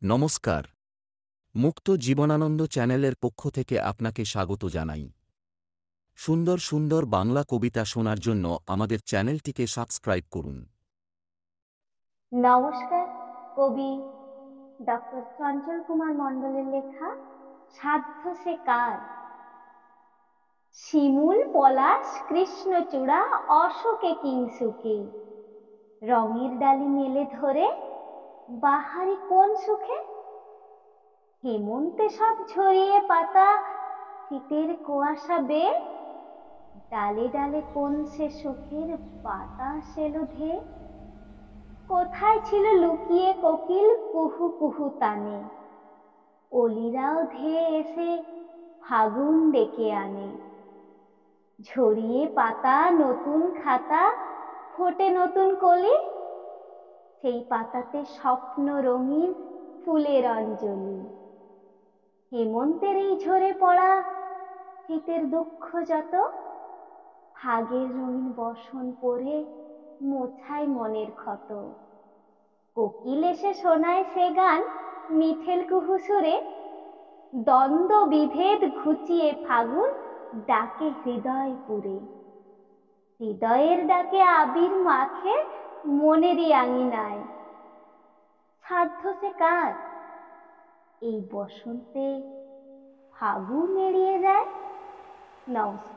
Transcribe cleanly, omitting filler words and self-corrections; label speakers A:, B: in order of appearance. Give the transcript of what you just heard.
A: নমস্কার। মুক্ত জীবনানন্দ চ্যানেলের পক্ষ থেকে আপনাকে স্বাগত জানাই। সুন্দর সুন্দর বাংলা কবিতা শোনার জন্য আমাদের চ্যানেলটিকে সাবস্ক্রাইব করুন।
B: নমস্কার। কবি ডক্টর চঞ্চল কুমার মণ্ডলের লেখা সাধ্য সে কার। শিমুল পলাশ কৃষ্ণচূড়া অশোকে কিংসুকে, রঙের ডালি মেলে ধরে বাহারি কোন সুখে। হেমন্তে সব ঝরিয়ে পাতা শীতের কুয়াশা বেয়ে, ডালে ডালে কোন সে সুখের বাতাস এলো ধেয়ে। কোথায় ছিল লুকিয়ে কোকিল কুহু কুহু তানে, অলিরাও ধেয়ে এসে ফাগুন ডেকে আনে। ঝরিয়ে পাতা নতুন খাতা, ফোটে নতুন কলি, সেই পাতাতে স্বপ্ন রঙিন ফুলের অঞ্জলি। হেমন্তের এই ঝরে পড়া শীতের দুঃখ যত, ফাগের রঙিন বসন পরে মোছায় মনের ক্ষত। কোকিল এসে শোনায় সে গান মিঠেল কুহু সুরে, দ্বন্দ্ব বিভেদ ঘুচিয়ে ফাগুন ডাকে হৃদয় পুরে। হৃদয়ের ডাকে আবির মাখে মনেরই আঙিনায়, সাধ্য সে কার এই বসন্তে ফাগুন এড়িয়ে যায়। নমস্কার।